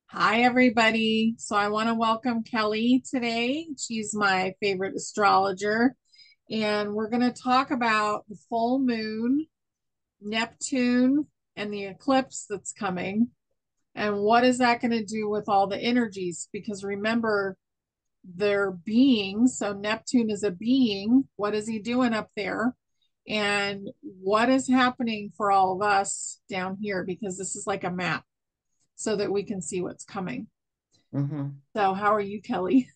Hi, everybody. So I want to welcome Kelley today. She's my favorite astrologer. And we're going to talk about the full moon, Neptune, and the eclipse that's coming. And what is that going to do with all the energies? Because remember, they're beings. So Neptune is a being. What is he doing up there? And what is happening for all of us down here? Because this is like a map so that we can see what's coming. hmm So, how are you, Kelley?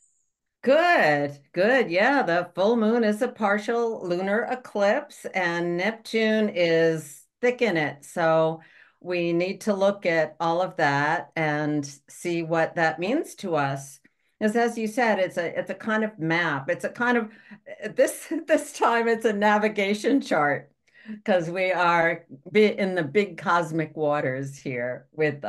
Good, good. Yeah, the full moon is a partial lunar eclipse, and Neptune is thick in it. So we need to look at all of that and see what that means to us. As you said, it's a kind of map. It's a kind of this time it's a navigation chart because we are in the big cosmic waters here with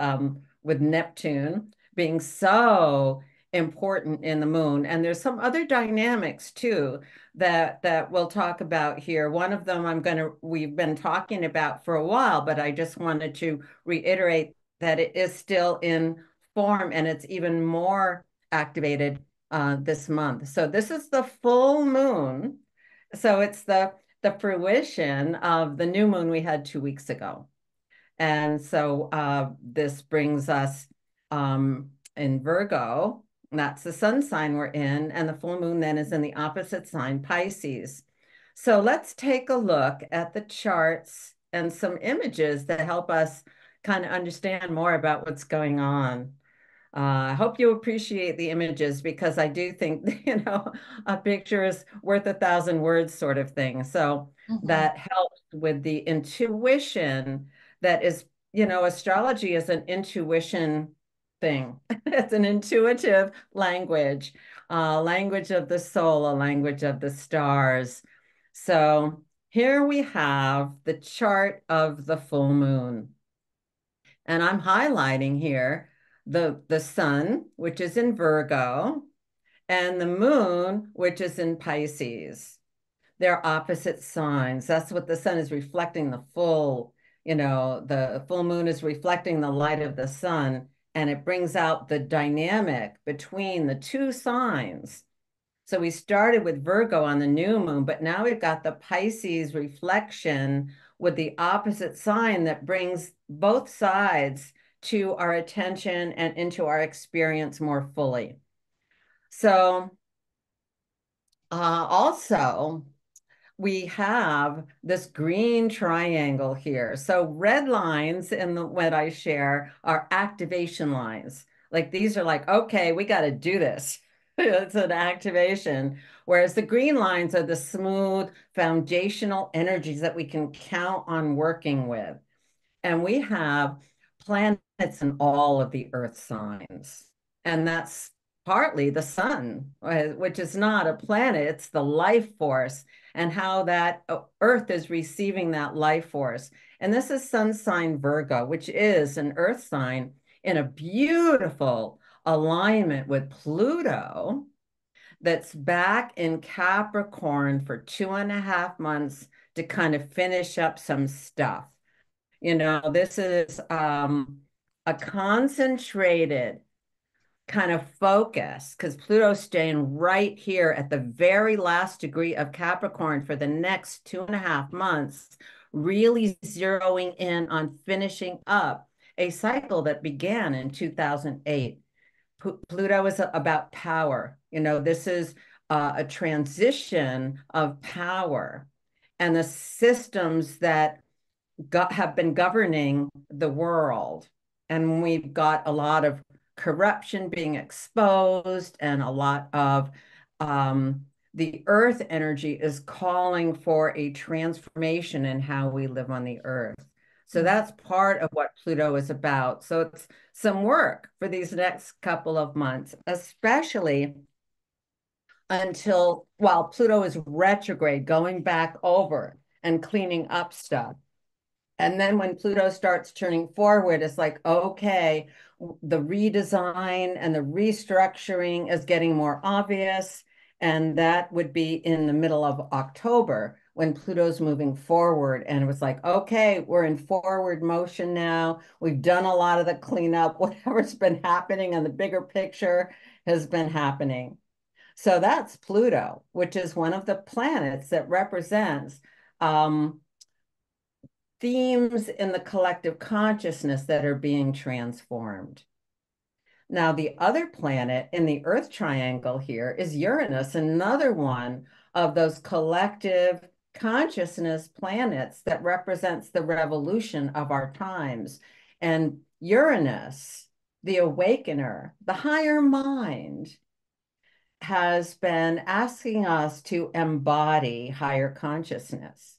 Neptune being so important in the moon. And there's some other dynamics too that we'll talk about here. One of them we've been talking about for a while, but I just wanted to reiterate that it is still in form and it's even more activated this month. So this is the full moon. So it's the fruition of the new moon we had 2 weeks ago. And so this brings us in Virgo. That's the sun sign we're in. And the full moon then is in the opposite sign, Pisces. So let's take a look at the charts and some images that help us kind of understand more about what's going on. I hope you appreciate the images because I do think, a picture is worth a thousand words sort of thing. So Mhm. that helps with the intuition that is, astrology is an intuition thing. It's an intuitive language, language of the soul, a language of the stars. So here we have the chart of the full moon. And I'm highlighting here the sun, which is in Virgo, and the moon, which is in Pisces. They're opposite signs. That's what the sun is reflecting the full moon is reflecting the light of the sun, and it brings out the dynamic between the two signs. So we started with Virgo on the new moon, but now we've got the Pisces reflection with the opposite sign that brings both sides to our attention and into our experience more fully. So also, we have this green triangle here. So red lines in the what I share are activation lines. Like these are like, okay, we got to do this. It's an activation. Whereas the green lines are the smooth foundational energies that we can count on working with. And we have planets in all of the earth signs. And that's partly the sun, which is not a planet, it's the life force and how that earth is receiving that life force. And this is sun sign Virgo, which is an earth sign in a beautiful alignment with Pluto that's back in Capricorn for 2.5 months to kind of finish up some stuff. This is a concentrated kind of focus because Pluto's staying right here at the very last degree of Capricorn for the next 2.5 months, really zeroing in on finishing up a cycle that began in 2008. Pluto is about power. This is a transition of power and the systems that have been governing the world. And we've got a lot of corruption being exposed, and a lot of the earth energy is calling for a transformation in how we live on the earth. So Mhm. that's part of what Pluto is about. So it's some work for these next couple of months, especially until while Pluto is retrograde, going back over and cleaning up stuff. And then when Pluto starts turning forward, it's like, okay, the redesign and the restructuring is getting more obvious. And that would be in the middle of October when Pluto's moving forward. And it was like, okay, we're in forward motion now. We've done a lot of the cleanup. Whatever's been happening in the bigger picture has been happening. So that's Pluto, which is one of the planets that represents um, themes in the collective consciousness that are being transformed. Now, the other planet in the Earth triangle here is Uranus, another one of those collective consciousness planets that represents the revolution of our times. And Uranus, the awakener, the higher mind, has been asking us to embody higher consciousness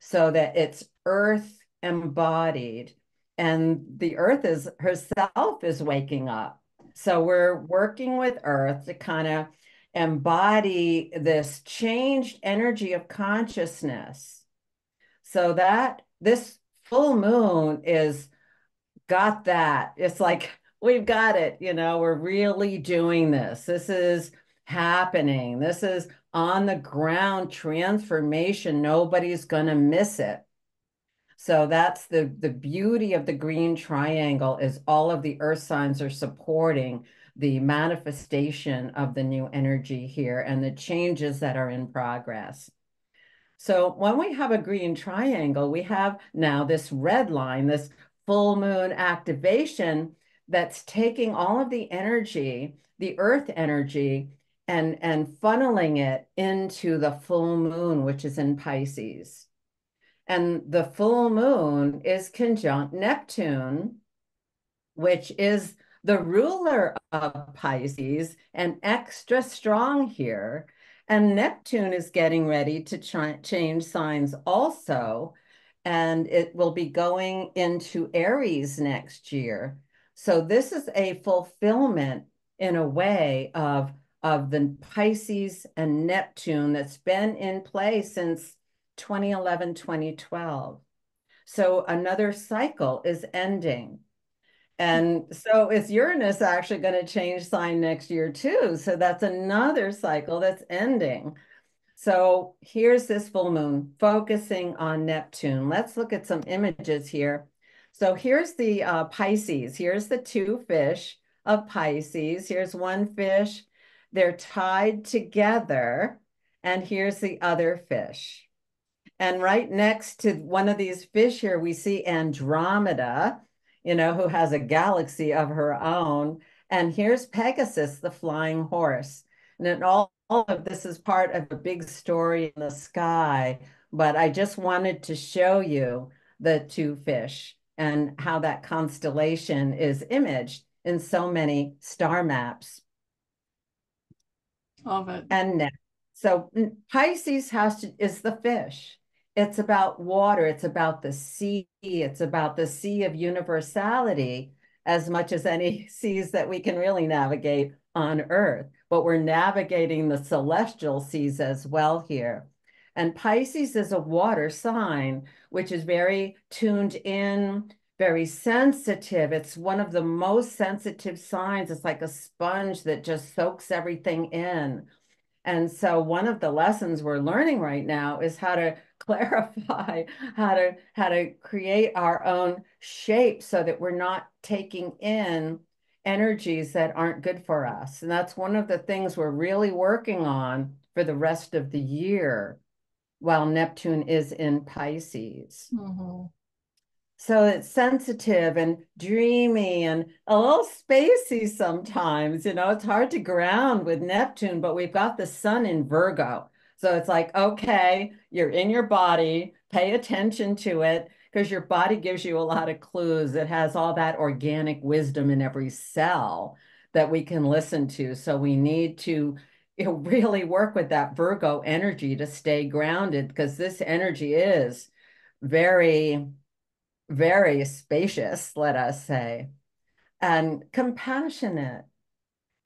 so that it's earth embodied, and the earth is herself is waking up. So we're working with earth to kind of embody this changed energy of consciousness so that this full moon is got that. It's like we've got it, we're really doing this. This is happening. This is on the ground transformation. Nobody's going to miss it. So that's the beauty of the green triangle is all of the earth signs are supporting the manifestation of the new energy here and the changes that are in progress. So when we have a green triangle, we have now this red line, this full moon activation that's taking all of the energy, the earth energy, and funneling it into the full moon, which is in Pisces. And the full moon is conjunct Neptune, which is the ruler of Pisces and extra strong here. And Neptune is getting ready to change signs also. And it will be going into Aries next year. So this is a fulfillment in a way of the Pisces and Neptune that's been in place since 2011, 2012. So another cycle is ending. And so is Uranus actually going to change sign next year too? So that's another cycle that's ending. So here's this full moon focusing on Neptune. Let's look at some images here. So here's the Pisces. Here's the two fish of Pisces. Here's one fish. They're tied together. And here's the other fish. And right next to one of these fish here, we see Andromeda, who has a galaxy of her own. And here's Pegasus, the flying horse. And then all of this is part of a big story in the sky. But I just wanted to show you the two fish and how that constellation is imaged in so many star maps. Love it. And next. So Pisces is the fish. It's about water. It's about the sea. It's about the sea of universality as much as any seas that we can really navigate on Earth. But we're navigating the celestial seas as well here. And Pisces is a water sign, which is very tuned in, very sensitive. It's one of the most sensitive signs. It's like a sponge that just soaks everything in. And so one of the lessons we're learning right now is how to clarify, how to create our own shape so that we're not taking in energies that aren't good for us. And that's one of the things we're really working on for the rest of the year while Neptune is in Pisces. Mm-hmm. So it's sensitive and dreamy and a little spacey sometimes. It's hard to ground with Neptune, but we've got the sun in Virgo. So it's like, okay, you're in your body, pay attention to it because your body gives you a lot of clues. It has all that organic wisdom in every cell that we can listen to. So we need to really work with that Virgo energy to stay grounded because this energy is very very spacious, let us say, and compassionate.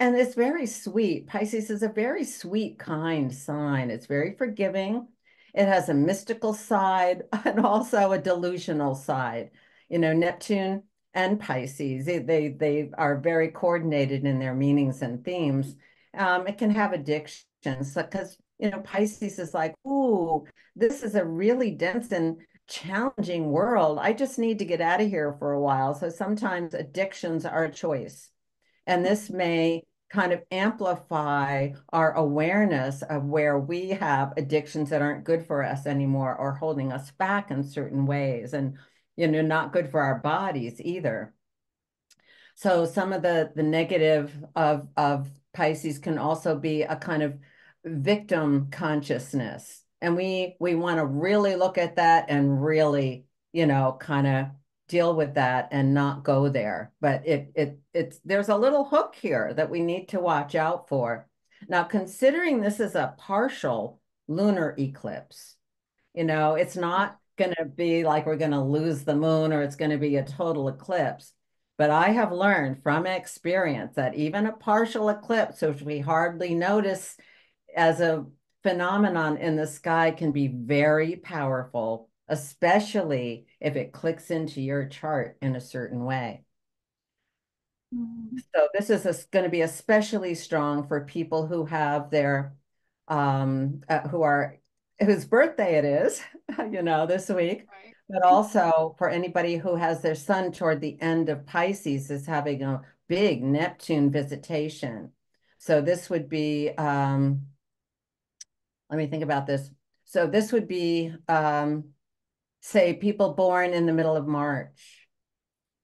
And it's very sweet. Pisces is a very sweet, kind sign. It's very forgiving. It has a mystical side and also a delusional side. Neptune and Pisces, they are very coordinated in their meanings and themes. It can have addictions because Pisces is like, ooh, this is a really dense and challenging world. I just need to get out of here for a while. So sometimes addictions are a choice. And this may kind of amplify our awareness of where we have addictions that aren't good for us anymore or holding us back in certain ways and, not good for our bodies either. So some of the negative of Pisces can also be a kind of victim consciousness. And we want to really look at that and really, kind of deal with that and not go there. But it's there's a little hook here that we need to watch out for. Now, considering this is a partial lunar eclipse, it's not going to be like we're going to lose the moon or it's going to be a total eclipse. But I have learned from experience that even a partial eclipse, which we hardly notice as a phenomenon in the sky, can be very powerful, especially if it clicks into your chart in a certain way. Mm. So this is going to be especially strong for people who have their who are whose birthday it is, this week, Right. but also for anybody who has their sun toward the end of Pisces is having a big Neptune visitation. So this would be let me think about this. So this would be say people born in the middle of March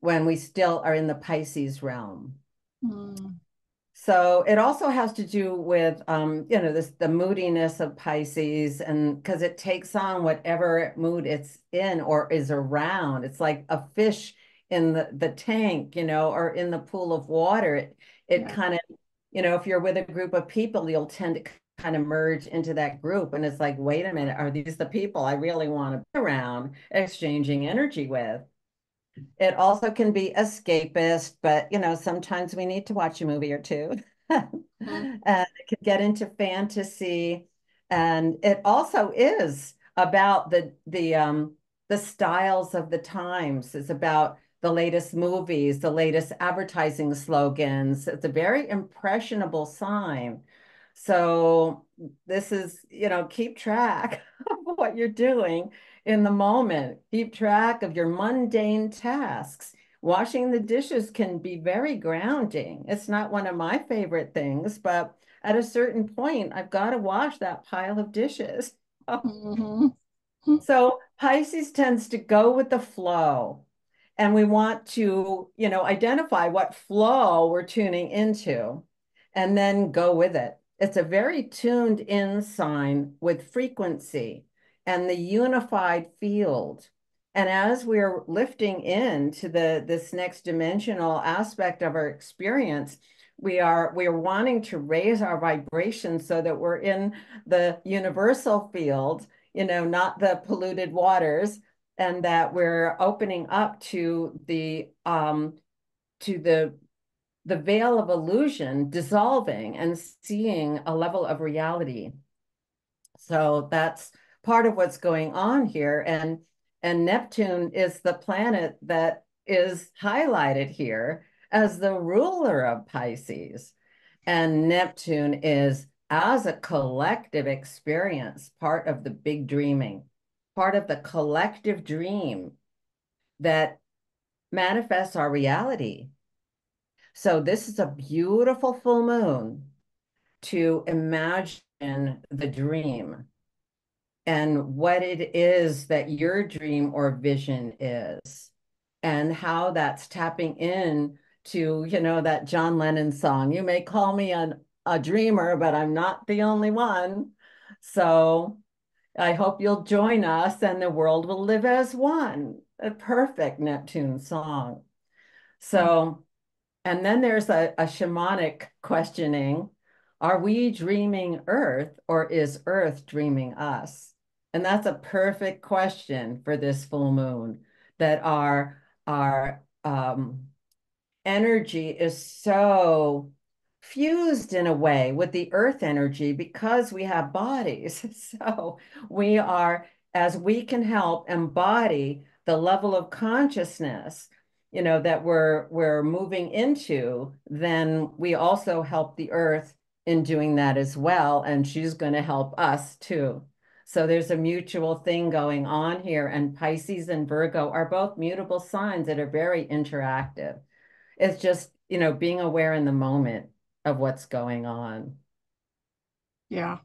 when we still are in the Pisces realm. Mm. So it also has to do with the moodiness of Pisces, and because it takes on whatever mood it's in or is around. It's like a fish in the tank, or in the pool of water. It Yeah. kind of, if you're with a group of people, you'll tend to kind of merge into that group. And it's like, wait a minute, are these the people I really want to be around exchanging energy with? It also can be escapist, but sometimes we need to watch a movie or two. Mm. And it can get into fantasy. And it also is about the styles of the times. It's about the latest movies, the latest advertising slogans. It's a very impressionable sign. So this is, keep track of what you're doing in the moment. Keep track of your mundane tasks. Washing the dishes can be very grounding. It's not one of my favorite things, but at a certain point, I've got to wash that pile of dishes. Mhm. So Pisces tends to go with the flow. And we want to, identify what flow we're tuning into and then go with it. It's a very tuned in sign with frequency and the unified field. And as we're lifting into this next dimensional aspect of our experience, we are wanting to raise our vibration so that we're in the universal field, not the polluted waters, and that we're opening up to the veil of illusion dissolving and seeing a level of reality. So that's part of what's going on here. And Neptune is the planet that is highlighted here as the ruler of Pisces. And Neptune is, as a collective experience, part of the big dreaming, part of the collective dream that manifests our reality. So this is a beautiful full moon to imagine the dream and what it is that your dream or vision is, and how that's tapping in to, that John Lennon song, you may call me a dreamer, but I'm not the only one. So I hope you'll join us and the world will live as one. A perfect Neptune song. So and then there's a shamanic questioning. Are we dreaming Earth or is Earth dreaming us? And that's a perfect question for this full moon, that our energy is so fused in a way with the earth energy because we have bodies. So we are, as we can help embody the level of consciousness, that we're moving into, then we also help the earth in doing that as well, and she's going to help us too. So there's a mutual thing going on here, and Pisces and Virgo are both mutable signs that are very interactive. It's just, being aware in the moment of what's going on. Yeah,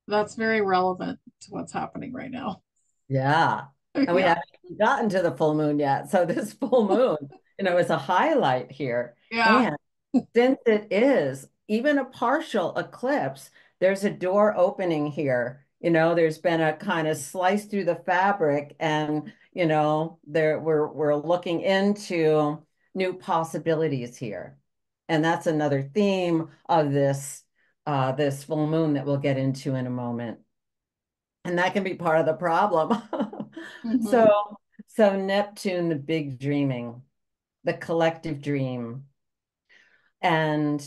that's very relevant to what's happening right now. Yeah. And we Yeah. haven't even gotten to the full moon yet. So this full moon, is a highlight here. Yeah. And since it is even a partial eclipse, there's a door opening here. There's been a kind of slice through the fabric, and we're looking into new possibilities here. And that's another theme of this full moon that we'll get into in a moment. And that can be part of the problem. So, Hmm. so Neptune, the big dreaming, the collective dream. And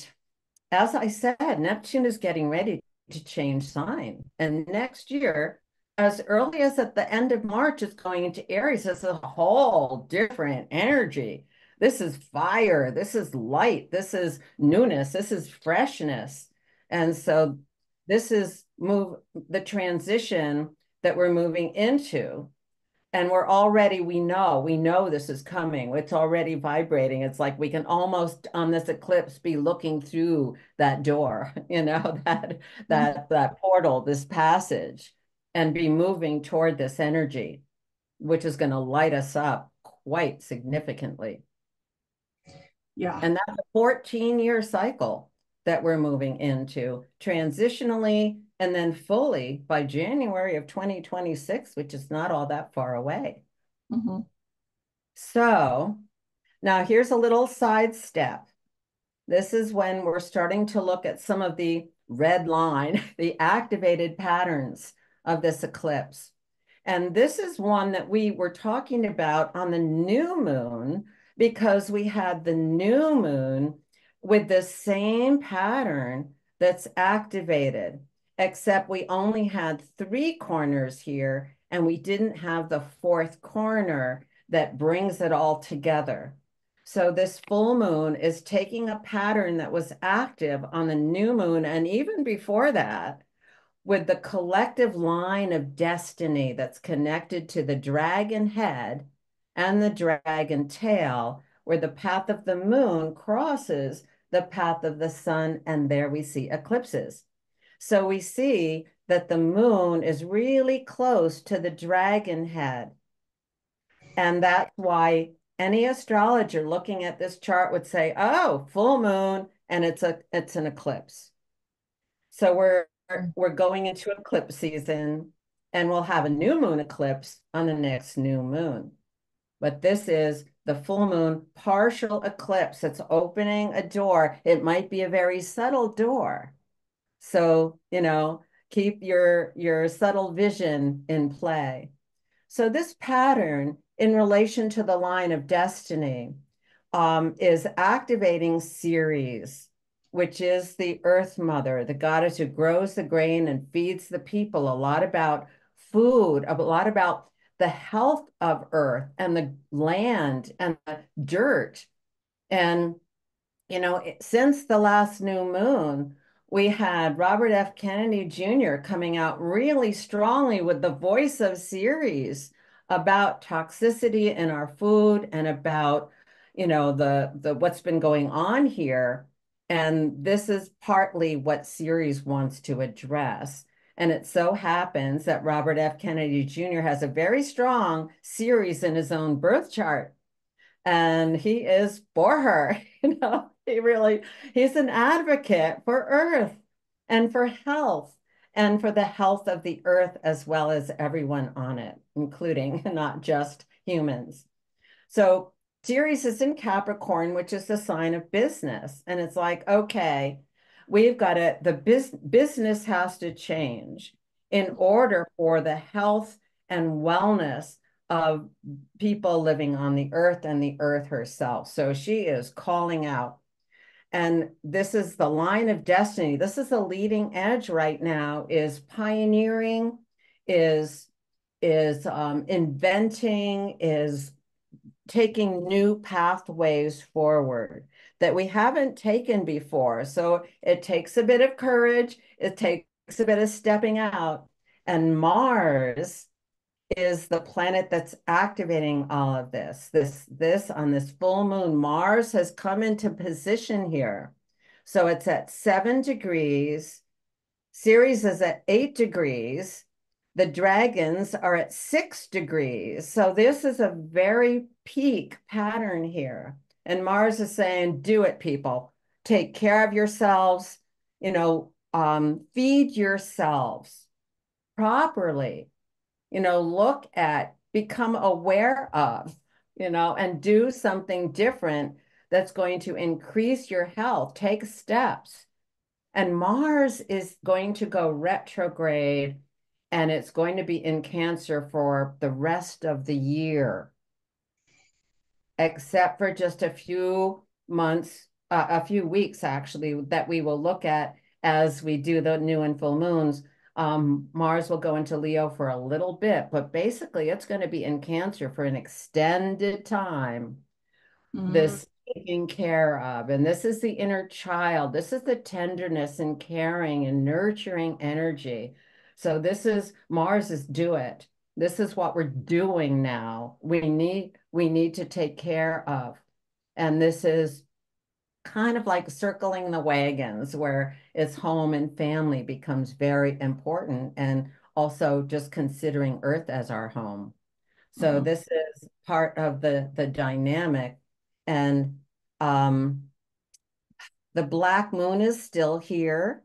as I said, Neptune is getting ready to change sign. And next year, as early as at the end of March, it's going into Aries. It's a whole different energy. This is fire. This is light. This is newness. This is freshness. And so this is the transition that we're moving into. And we know this is coming. It's already vibrating. It's like we can almost on this eclipse be looking through that door, that portal, this passage, and be moving toward this energy, which is going to light us up quite significantly. Yeah. And that's a 14-year cycle that we're moving into transitionally and then fully by January of 2026, which is not all that far away. Hmm. So now here's a little sidestep. This is when we're starting to look at some of the red line, the activated patterns of this eclipse. And this is one that we were talking about on the new moon because we had the new moon with the same pattern that's activated, except we only had 3 corners here and we didn't have the 4th corner that brings it all together. So this full moon is taking a pattern that was active on the new moon and even before that, with the collective line of destiny that's connected to the dragon head and the dragon tail, where the path of the moon crosses the path of the sun, and there we see eclipses. So we see that the moon is really close to the dragon head. And that's why any astrologer looking at this chart would say, oh, full moon, and it's an eclipse. So we're going into eclipse season, and we'll have a new moon eclipse on the next new moon. But this is the full moon partial eclipse. It's opening a door. It might be a very subtle door. So, keep your subtle vision in play. So this pattern in relation to the line of destiny is activating Ceres, which is the earth mother, the goddess who grows the grain and feeds the people, a lot about food, a lot about the health of earth and the land and the dirt. And since the last new moon, we had Robert F. Kennedy Jr. coming out really strongly with the voice of Ceres about toxicity in our food and about, the what's been going on here. And this is partly what Ceres wants to address. And it so happens that Robert F. Kennedy Jr. has a very strong Ceres in his own birth chart, and he is for her. He's an advocate for earth and for health and for the health of the earth as well as everyone on it, including not just humans. So Ceres is in Capricorn, which is the sign of business. And it's like, okay, the business has to change in order for the health and wellness of people living on the earth and the earth herself. So she is calling out. And this is the line of destiny. This is the leading edge right now, is pioneering, is inventing, is taking new pathways forward that we haven't taken before. So it takes a bit of courage, it takes a bit of stepping out. And Mars is the planet that's activating all of this. This on this full moon, Mars has come into position here. So it's at 7 degrees. Ceres is at 8 degrees. The dragons are at 6 degrees. So this is a very peak pattern here. And Mars is saying, do it, people. Take care of yourselves, feed yourselves properly, look at, become aware of, and do something different that's going to increase your health. Take steps. And Mars is going to go retrograde and it's going to be in Cancer for the rest of the year, except for just a few months, a few weeks actually, that we will look at as we do the new and full moons. Mars will go into Leo for a little bit, but basically it's going to be in Cancer for an extended time. Mm-hmm. This taking care of. And this is the inner child. This is the tenderness and caring and nurturing energy. So this is Mars is do it. This is what we're doing now. We need to take care of. And this is kind of like circling the wagons where it's home and family becomes very important and also just considering Earth as our home. So Mm-hmm. this is part of the dynamic. And um, the black moon is still here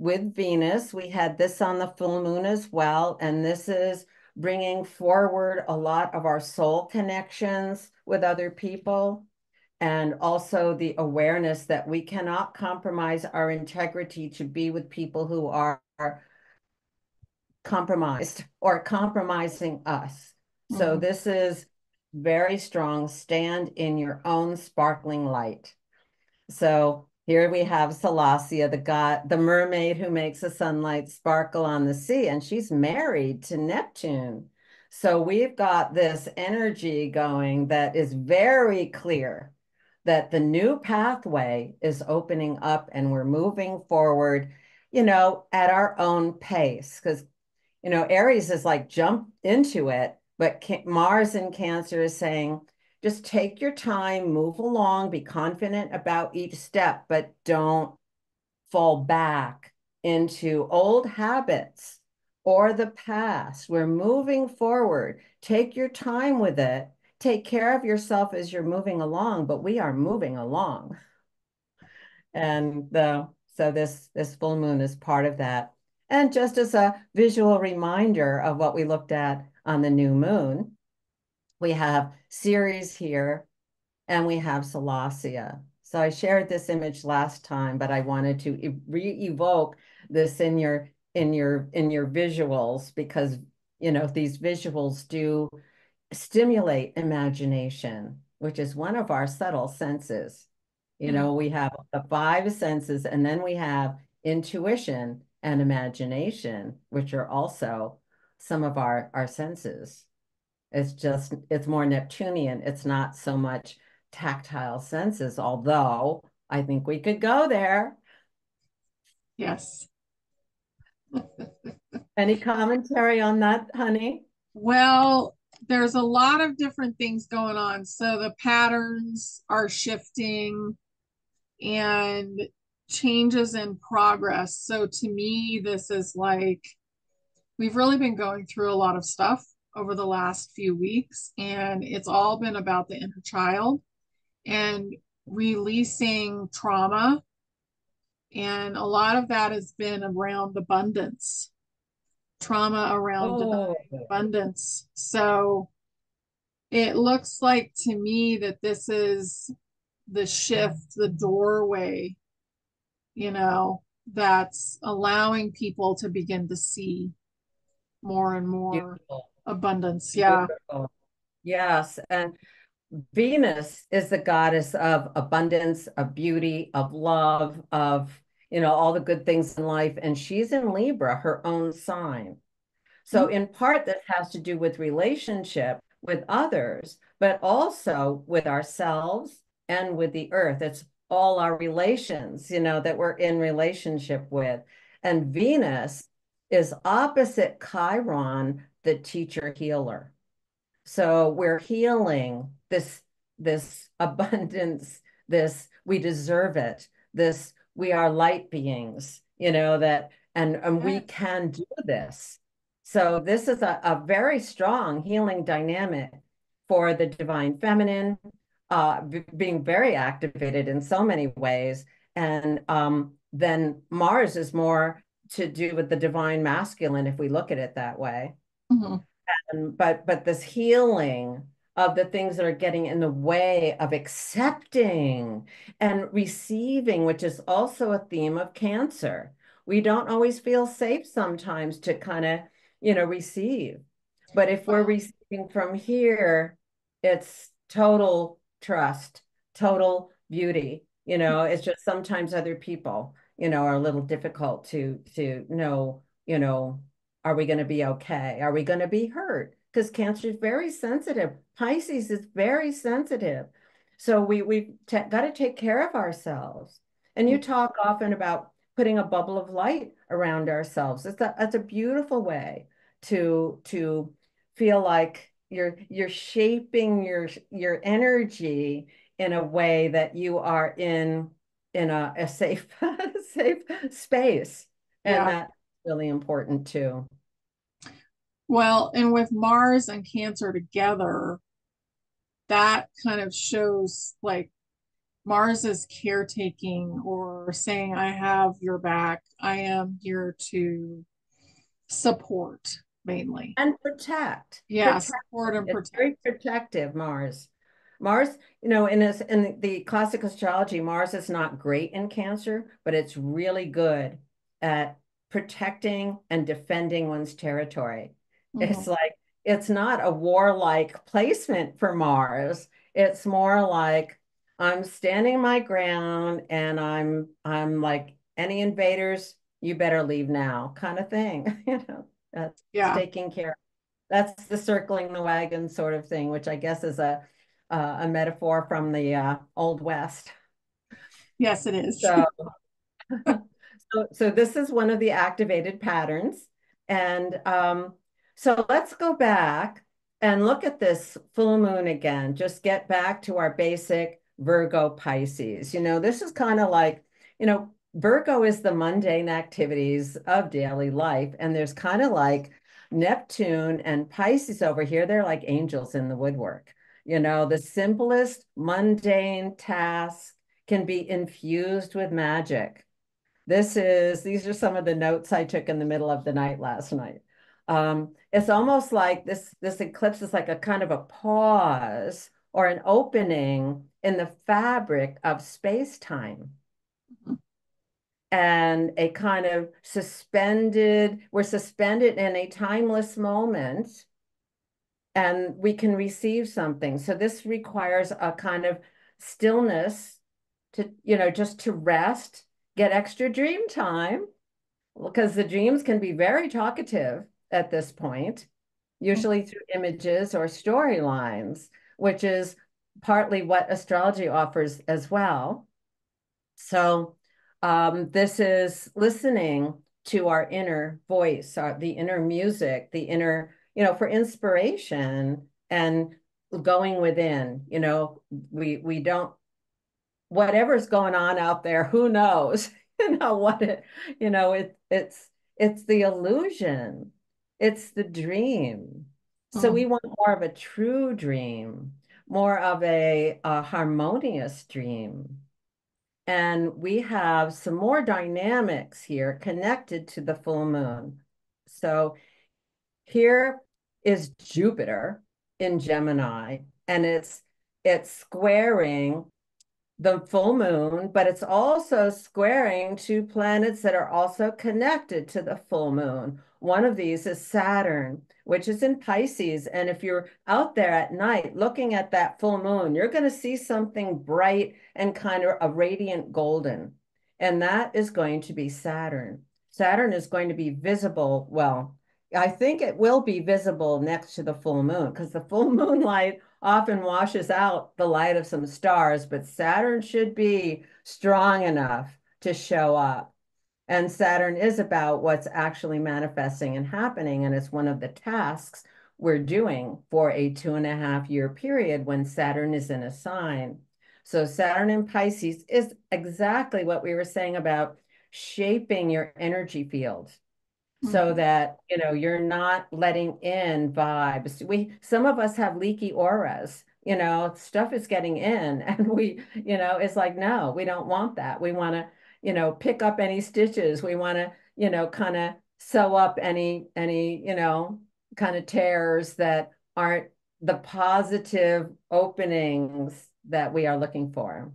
with Venus. We had this on the full moon as well. And this is bringing forward a lot of our soul connections with other people. And also the awareness that we cannot compromise our integrity to be with people who are compromised or compromising us. So Mm-hmm. this is very strong. Stand in your own sparkling light. So here we have Salacia, the mermaid who makes the sunlight sparkle on the sea, and she's married to Neptune. So we've got this energy going that is very clear that the new pathway is opening up and we're moving forward, at our own pace. Because Aries is like jump into it, but Mars in Cancer is saying, just take your time, move along, be confident about each step, but don't fall back into old habits or the past. We're moving forward. Take your time with it. Take care of yourself as you're moving along, but we are moving along. And so this full moon is part of that. And just as a visual reminder of what we looked at on the new moon, we have Ceres here and we have Salacia. So I shared this image last time, but I wanted to re-evoke this in your visuals because these visuals do stimulate imagination, which is one of our subtle senses. Yeah. We have the five senses, and then we have intuition and imagination, which are also some of our senses. It's more Neptunian. It's not so much tactile senses, although I think we could go there. Yes. Any commentary on that, honey? Well, there's a lot of different things going on. So the patterns are shifting and changes in progress. So to me, this is like we've really been going through a lot of stuff over the last few weeks, and it's all been about the inner child and releasing trauma. And a lot of that has been around abundance, trauma around Oh, denying abundance. So it looks like to me that this is the shift, the doorway, that's allowing people to begin to see more and more beautiful, abundance. Yeah. beautiful. Yes, and Venus is the goddess of abundance, of beauty, of love, of all the good things in life, and she's in Libra, her own sign. So Mm-hmm. in part, this has to do with relationship, with others, but also with ourselves and with the earth. It's all our relations, that we're in relationship with. And Venus is opposite Chiron, the teacher healer. So we're healing this abundance, this we deserve it, this we are light beings, that and we Yes. can do this. So this is a very strong healing dynamic for the divine feminine, being very activated in so many ways. And then Mars is more to do with the divine masculine, if we look at it that way. Mhm. But this healing of the things that are getting in the way of accepting and receiving, which is also a theme of Cancer. We don't always feel safe sometimes to kind of, receive. But if we're Well, receiving from here, it's total trust, total beauty. It's just sometimes other people, are a little difficult to know, are we going to be okay? Are we going to be hurt? Because Cancer is very sensitive. Pisces is very sensitive. So we've got to take care of ourselves. And you talk often about putting a bubble of light around ourselves. That's a beautiful way to feel like you're shaping your energy in a way that you are in a safe safe space. And yeah. that's really important too. Well, and with Mars and Cancer together, that kind of shows like Mars is caretaking or saying, I have your back. I am here to support mainly. And protect, Yeah, protect. support and It's protect. very protective, Mars. Mars, in the classic astrology, Mars is not great in Cancer, but it's really good at protecting and defending one's territory. Mhm. It's like it's not a warlike placement for Mars. It's more like I'm standing my ground and I'm like any invaders, you better leave now, kind of thing. That's Yeah, taking care. That's the circling the wagon sort of thing, which I guess is a metaphor from the Old West. yes, it is. So, so this is one of the activated patterns. And so let's go back and look at this full moon again. Just get back to our basic Virgo Pisces. This is kind of like, Virgo is the mundane activities of daily life. And there's kind of like Neptune and Pisces over here. They're like angels in the woodwork. The simplest mundane tasks can be infused with magic. These are some of the notes I took in the middle of the night last night. It's almost like this eclipse is like a kind of a pause or an opening in the fabric of space-time and a kind of we're suspended in a timeless moment and we can receive something. So this requires a kind of stillness to, just to rest, get extra dream time, because the dreams can be very talkative at this point, usually through images or storylines, which is partly what astrology offers as well. So this is listening to our inner voice, the inner music, the inner, for inspiration and going within. We don't, whatever's going on out there, who knows? What it's the illusion, it's the dream. So Mhm. we want more of a true dream, more of a harmonious dream. And we have some more dynamics here connected to the full moon. So here is Jupiter in Gemini, and it's squaring the full moon, but it's also squaring two planets that are also connected to the full moon. One of these is Saturn, which is in Pisces. And if you're out there at night looking at that full moon, you're going to see something bright and kind of a radiant golden. And that is going to be Saturn. Saturn is going to be visible. Well, I think it will be visible next to the full moon because the full moonlight often washes out the light of some stars, but Saturn should be strong enough to show up. And Saturn is about what's actually manifesting and happening. And it's one of the tasks we're doing for a 2.5 year period when Saturn is in a sign. So Saturn in Pisces is exactly what we were saying about shaping your energy field so Mhm. that you're not letting in vibes. Some of us have leaky auras, stuff is getting in and it's like, no, we don't want that. We want to pick up any stitches. We want to kind of sew up any kind of tears that aren't the positive openings that we are looking for.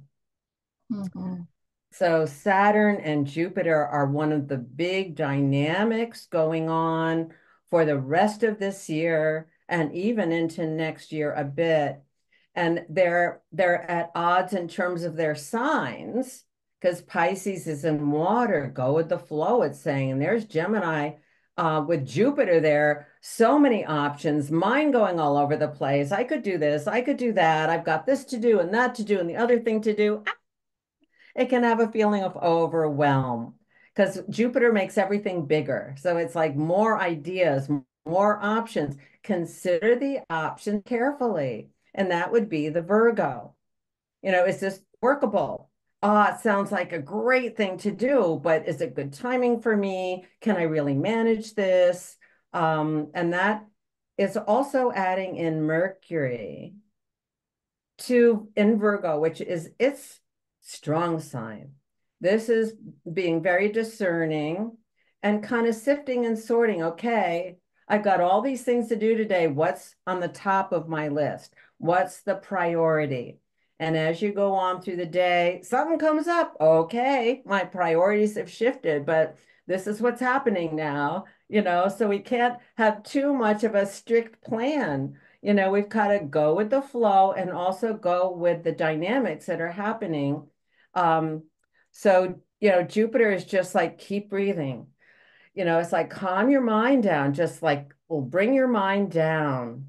Mhm. So Saturn and Jupiter are one of the big dynamics going on for the rest of this year and even into next year a bit. And they're at odds in terms of their signs because Pisces is in water, go with the flow, it's saying. And there's Gemini with Jupiter there, so many options, mind going all over the place. I could do this, I could do that. I've got this to do and that to do and the other thing to do. It can have a feeling of overwhelm because Jupiter makes everything bigger. So it's like more ideas, more options. Consider the option carefully. And that would be the Virgo. Is this workable? It sounds like a great thing to do, but is it good timing for me? Can I really manage this? And that is also adding in Mercury to in Virgo, which is its strong sign. This is being very discerning and kind of sifting and sorting. Okay, I've got all these things to do today. What's on the top of my list? What's the priority? And as you go on through the day, something comes up. Okay, my priorities have shifted, but this is what's happening now, so we can't have too much of a strict plan. We've got to go with the flow and also go with the dynamics that are happening. Um, so, Jupiter is just like, keep breathing. It's like, calm your mind down, just like, well, bring your mind down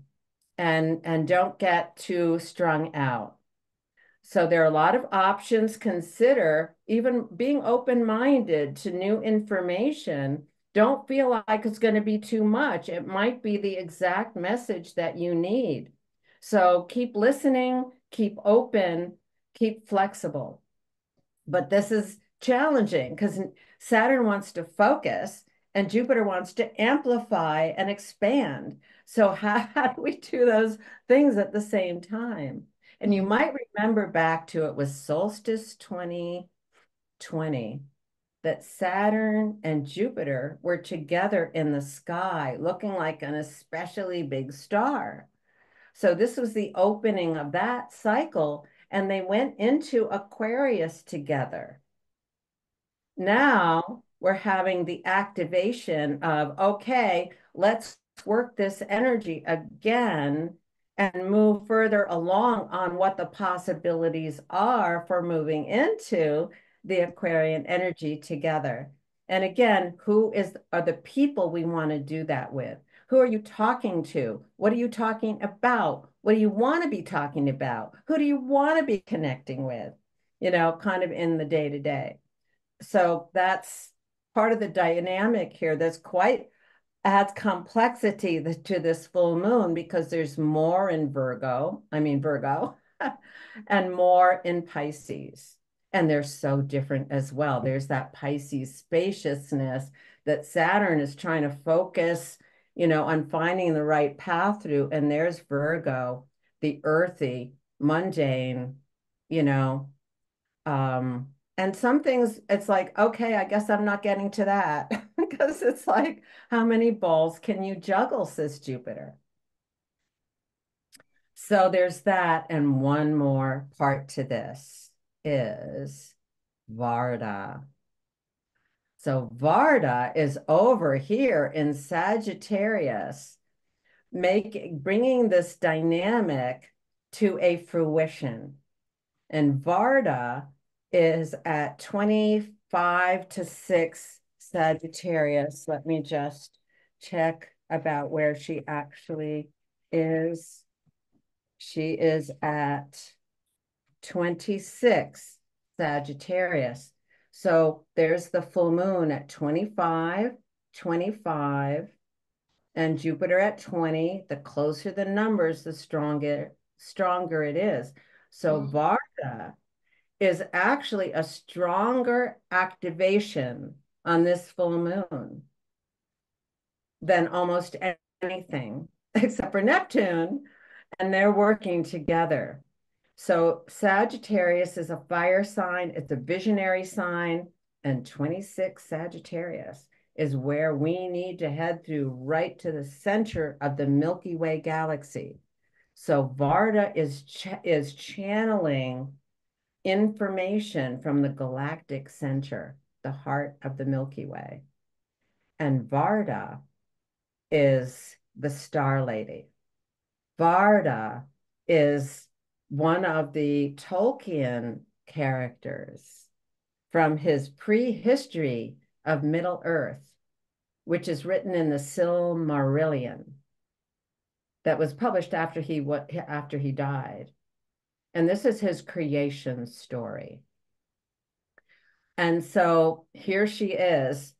and don't get too strung out. So there are a lot of options. Consider even being open-minded to new information. Don't feel like it's going to be too much. It might be the exact message that you need. So keep listening, keep open, keep flexible. But this is challenging because Saturn wants to focus and Jupiter wants to amplify and expand. So how do we do those things at the same time? And you Mhm. might remember back to it was solstice 2020 that Saturn and Jupiter were together in the sky, looking like an especially big star. So this was the opening of that cycle, and they went into Aquarius together. Now we're having the activation of, okay, let's work this energy again and move further along on what the possibilities are for moving into the Aquarian energy together. And again, are the people we want to do that with? Who are you talking to? What are you talking about? What do you want to be talking about? Who do you want to be connecting with? Kind of in the day to day. So that's part of the dynamic here that's quite adds complexity to this full moon because there's more in Virgo, and more in Pisces. And they're so different as well. There's that Pisces spaciousness that Saturn is trying to focus, on finding the right path through. And there's Virgo, the earthy, mundane, you know, and some things it's like, okay, I guess I'm not getting to that because it's like, how many balls can you juggle, says Jupiter. So there's that. And one more part to this is Varda. So Varda is over here in Sagittarius, bringing this dynamic to a fruition. And Varda is at 25 to 6 Sagittarius. Let me just check about where she actually is. She is at 26 Sagittarius. So there's the full moon at 25, 25, and Jupiter at 20. The closer the numbers, the stronger it is. So Mm-hmm. Varda is actually a stronger activation on this full moon than almost anything except for Neptune, and they're working together. So Sagittarius is a fire sign, it's a visionary sign, and 26 Sagittarius is where we need to head through, right to the center of the Milky Way galaxy. So Varda is channeling information from the galactic center, the heart of the Milky Way. And Varda is the Star Lady. Varda is one of the Tolkien characters from his prehistory of Middle Earth, which is written in the Silmarillion that was published after he died. And this is his creation story. And so here she is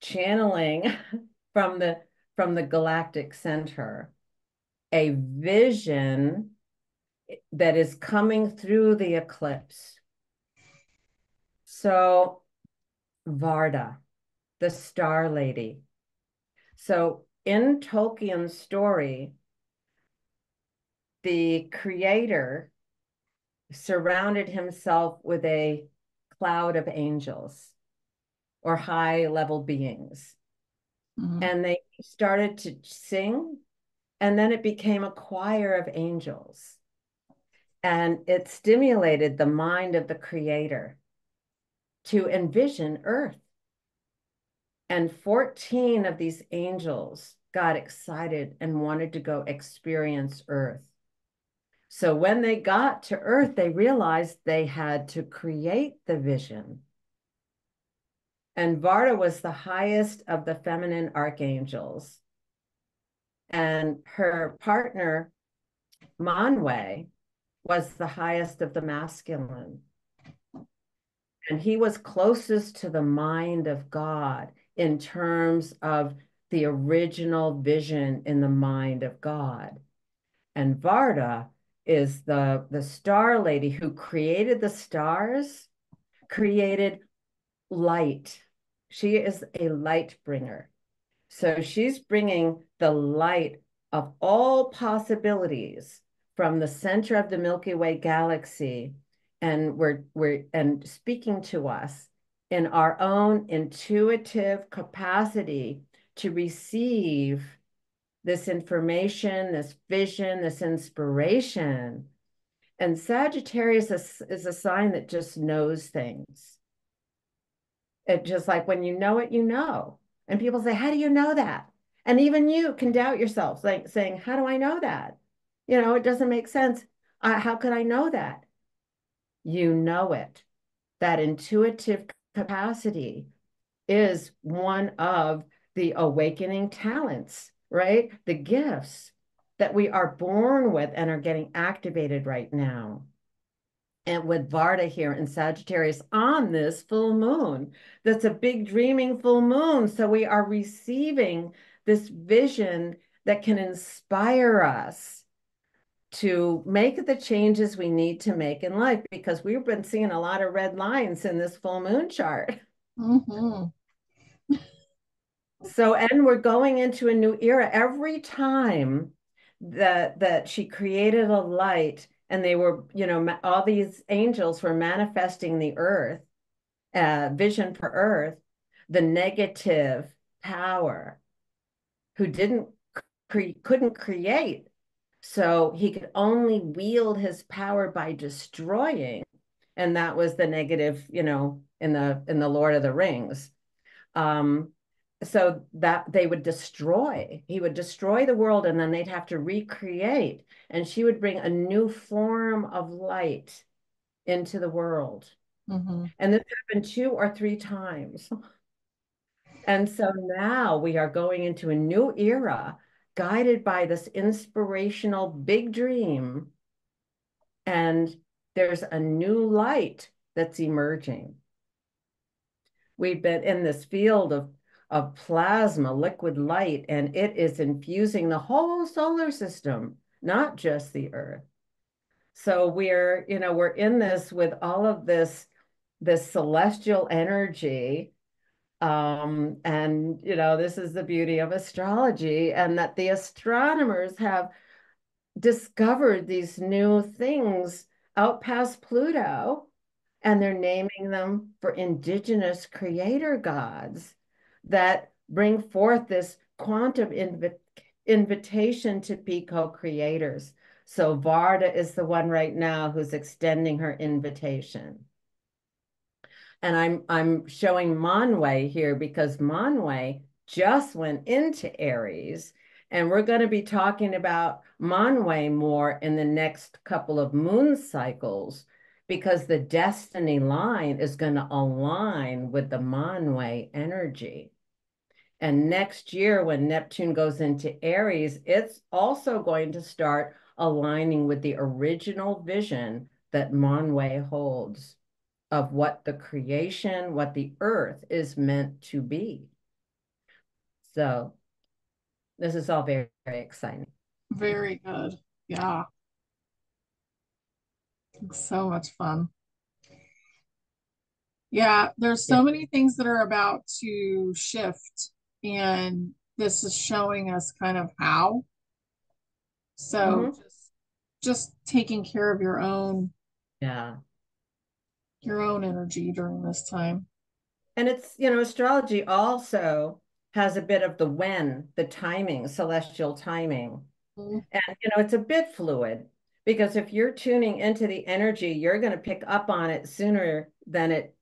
channeling from the galactic center a vision that is coming through the eclipse. So Varda, the Star Lady. So in Tolkien's story, the creator surrounded himself with a cloud of angels or high level beings. Mm-hmm. And they started to sing, and then it became a choir of angels. And it stimulated the mind of the creator to envision Earth. And 14 of these angels got excited and wanted to go experience Earth. So when they got to Earth, they realized they had to create the vision. And Varda was the highest of the feminine archangels. And her partner, Manwë, was the highest of the masculine. And he was closest to the mind of God in terms of the original vision in the mind of God. And Varda is the star lady who created the stars, created light. She is a light bringer. So she's bringing the light of all possibilities from the center of the Milky Way galaxy, and we're and speaking to us in our own intuitive capacity to receive this information, this vision, this inspiration. And Sagittarius is a sign that just knows things. It just like when you know it, you know. And people say, how do you know that? And even you can doubt yourself, like saying, how do I know that? It doesn't make sense. How could I know that? You know it. That intuitive capacity is one of the awakening talents, right? The gifts that we are born with and are getting activated right now. And with Varda here in Sagittarius on this full moon, that's a big dreaming full moon. So we are receiving this vision that can inspire us to make the changes we need to make in life, because we've been seeing a lot of red lines in this full moon chart. Mm-hmm. So, and we're going into a new era. Every time that she created a light, and they were, all these angels were manifesting the earth, vision for earth, the negative power who couldn't create. So he could only wield his power by destroying. And that was the negative, in the Lord of the Rings. So that he would destroy the world, and then they'd have to recreate, and she would bring a new form of light into the world. Mm-hmm. And this happened 2 or 3 times. And so now we are going into a new era guided by this inspirational big dream. And there's a new light that's emerging. We've been in this field of plasma, liquid light, and it is infusing the whole solar system, not just the Earth. So we're in this with all of this celestial energy. And this is the beauty of astrology, and that the astronomers have discovered these new things out past Pluto, and they're naming them for indigenous creator gods that bring forth this quantum invitation to be co-creators. So Varda is the one right now who's extending her invitation. And I'm showing Manway here because Manway just went into Aries. And we're going to be talking about Manway more in the next couple of moon cycles because the destiny line is going to align with the Manway energy. And next year, when Neptune goes into Aries, it's also going to start aligning with the original vision that Manway holds of what the creation, what the earth is meant to be. So this is all very, very exciting. Very good. Yeah, so much fun. Yeah, there's Yeah. so many things that are about to shift, and this is showing us kind of how. So Mhm. just taking care of Yeah. your own energy during this time. And astrology also has a bit of the when, the timing, celestial timing. Mhm. And, it's a bit fluid because if you're tuning into the energy, you're going to pick up on it sooner than it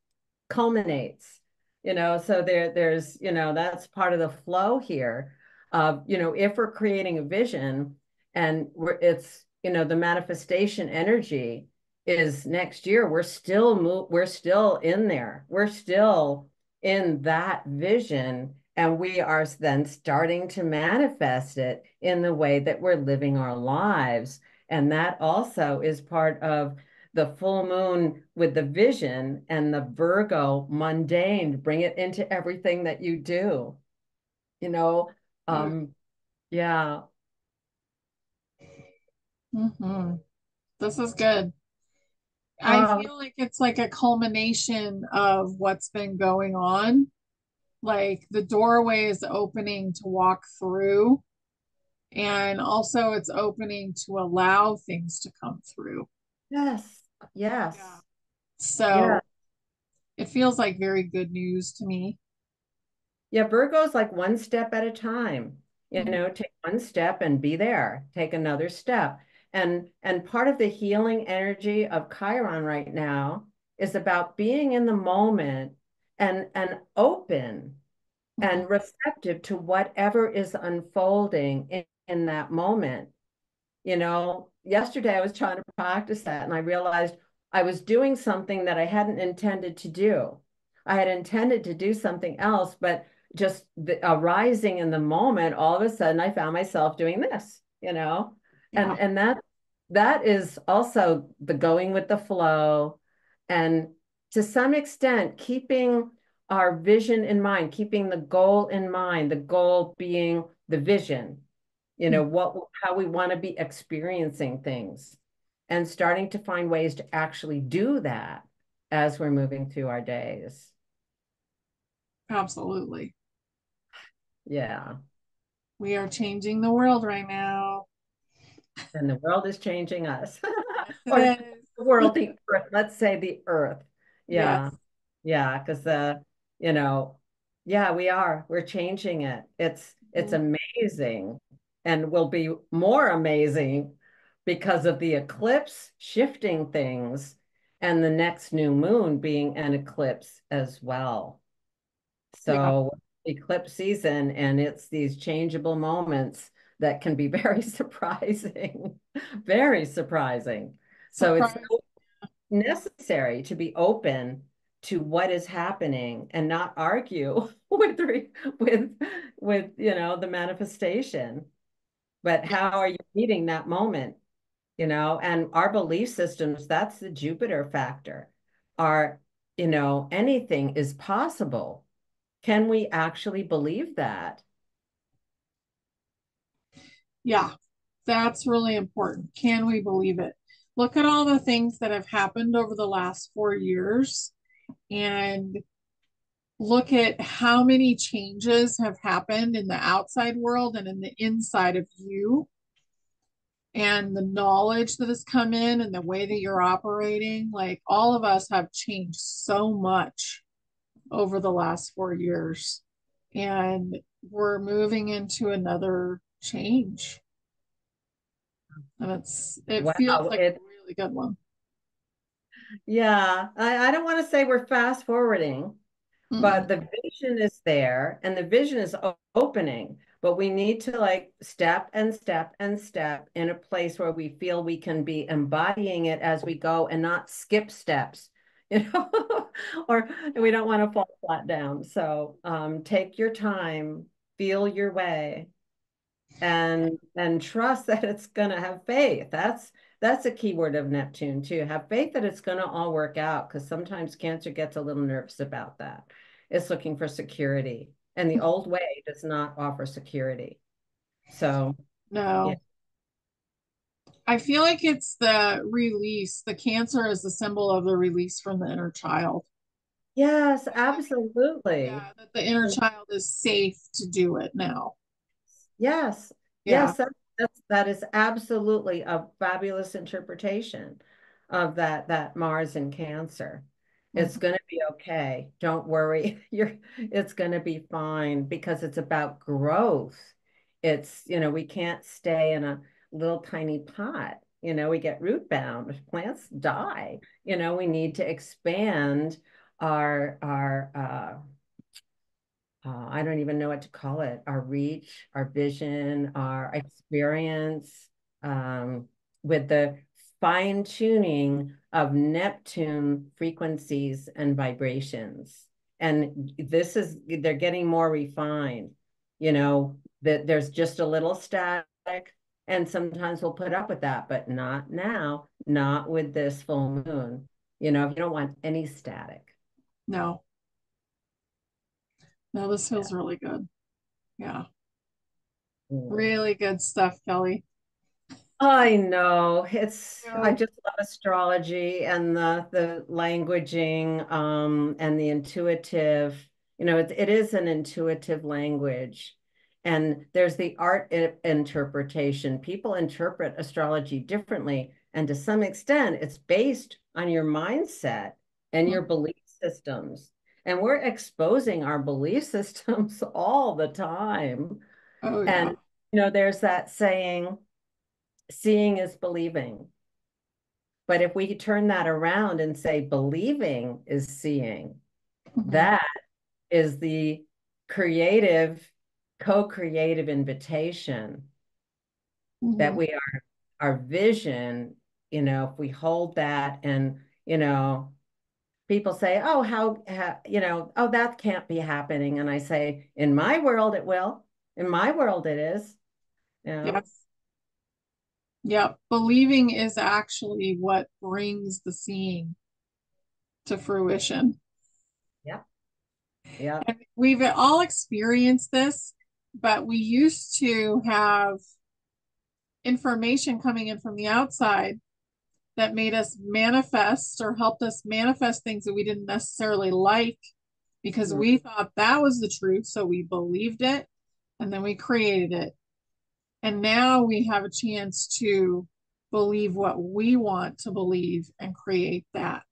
culminates. So there's that's part of the flow here of if we're creating a vision and the manifestation energy is next year, we're still in there, we're still in that vision, and we are then starting to manifest it in the way that we're living our lives. And that also is part of the full moon with the vision and the Virgo mundane, bring it into everything that you do. You know, Beautiful. um, yeah. This is good. I Oh, feel like it's like a culmination of what's been going on. Like the doorway is opening to walk through, and also it's opening to allow things to come through. yes, Yeah. yes, yeah. So it feels like very good news to me. Yeah, Virgo's like one step at a time. Mhm. Take one step and be there. Take another step. And part of the healing energy of Chiron right now is about being in the moment and open Mhm. and receptive to whatever is unfolding in that moment. Yesterday I was trying to practice that and I realized I was doing something that I hadn't intended to do. I had intended to do something else, but just arising in the moment, all of a sudden I found myself doing this. Yeah, And that is also the going with the flow, and to some extent keeping our vision in mind, keeping the goal in mind, the goal being the vision, how we want to be experiencing things, and starting to find ways to actually do that as we're moving through our days. absolutely. Yeah. We are changing the world right now. And the world is changing us. Yes, Or it the is. world, the earth, let's say the earth. Yes. Yeah. Yeah. Because you know, yeah, we're changing it. It's Mhm. amazing, and will be more amazing because of the eclipse shifting things and the next new moon being an eclipse as well. Yeah, So eclipse season, and it's these changeable moments that can be very surprising, very surprising. So it's surprise. necessary to be open to what is happening and not argue with the manifestation, but Yeah. how are you meeting that moment? And our belief systems, that's the Jupiter factor. Are, anything is possible. Can we actually believe that? Yeah. That's really important. Can we believe it? Look at all the things that have happened over the last 4 years and look at how many changes have happened in the outside world and in the inside of you and the knowledge that has come in and the way that you're operating. Like all of us have changed so much over the last 4 years, and we're moving into another change. And it feels Wow, like a really good one. yeah, I don't want to say we're fast forwarding, but Mm-mm. the vision is there and the vision is opening, but we need to like step and step and step in a place where we feel we can be embodying it as we go and not skip steps, you know, or we don't want to fall flat down. So take your time, feel your way, and trust that it's going to have faith. That's a key word of Neptune too. Have faith that it's going to all work out, because sometimes Cancer gets a little nervous about that. It's looking for security, and the old way does not offer security. So yeah. No, I feel like it's the release. The cancer is the symbol of the release from the inner child. Yes, That, absolutely. yeah, that the inner child is safe to do it now. Yes, Yeah. yes, that is absolutely a fabulous interpretation of that Mars in Cancer. It's Mhm. going to be okay. Don't worry. It's going to be fine, because it's about growth. We can't stay in a little tiny pot. We get root bound. Plants die. We need to expand our I don't even know what to call it, our reach, our vision, our experience, um, with the fine tuning of Neptune frequencies and vibrations. And they're getting more refined, that there's just a little static. And sometimes we'll put up with that, but not now, not with this full moon. If you don't want any static. No, no, this Yeah. feels really good. Yeah. Mm. Really good stuff, Kelly. I know. I So, just love astrology and the languaging, and the intuitive. It is an intuitive language. And there's the art interpretation. People interpret astrology differently. And to some extent, it's based on your mindset and your belief systems. And we're exposing our belief systems all the time. oh yeah. And, there's that saying, seeing is believing. But if we turn that around and say believing is seeing, Mhm. that is the creative, co-creative invitation that Mhm. we are, our vision, if we hold that, and, people say, oh, oh, that can't be happening. And I say, in my world, it will. In my world, it is, you know? Yes. Yep. Believing is actually what brings the seeing to fruition. Yep. Yep. And we've all experienced this, but we used to have information coming in from the outside that made us manifest or helped us manifest things that we didn't necessarily like because Mm. we thought that was the truth. So we believed it and then we created it. And now we have a chance to believe what we want to believe and create that.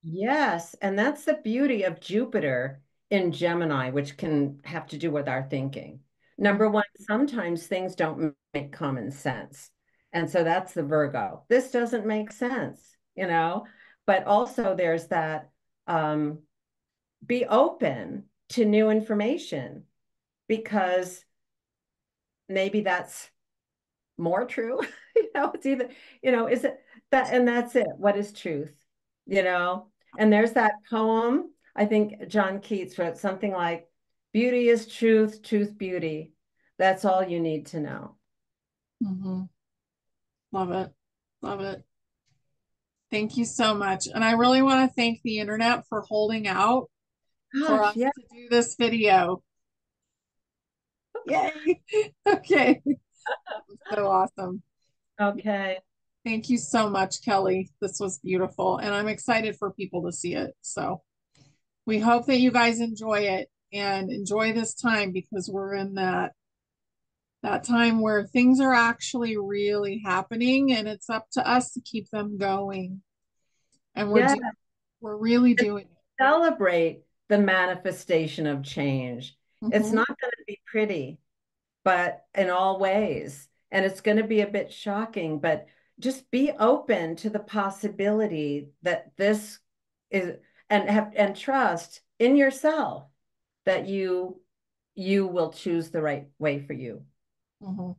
Yes, and that's the beauty of Jupiter in Gemini, which can have to do with our thinking. Number one, sometimes things don't make common sense. And so that's the Virgo. This doesn't make sense. But also there's that, be open to new information, because maybe that's more true. It's either, is it that, and that's it. What is truth? You know? And there's that poem, I think John Keats wrote something like, beauty is truth, truth, beauty. That's all you need to know. Hmm. Love it. Love it. Thank you so much. And I really want to thank the internet for holding out for Gosh, us yeah. to do this video. Yay. Okay. So awesome. Okay. Thank you so much, Kelley. This was beautiful. And I'm excited for people to see it. So we hope that you guys enjoy it and enjoy this time because we're in that time where things are actually really happening and it's up to us to keep them going. And Yeah. we're really And doing it. celebrate the manifestation of change. It's Hmm. not going to be pretty, but in all ways. And it's going to be a bit shocking, but just be open to the possibility that this is and trust in yourself that you will choose the right way for you. Hmm.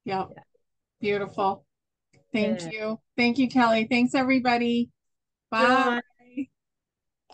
Yeah, Yeah. beautiful. Thank Yeah. you. Thank you, Kelley. Thanks, everybody. Bye. Joy.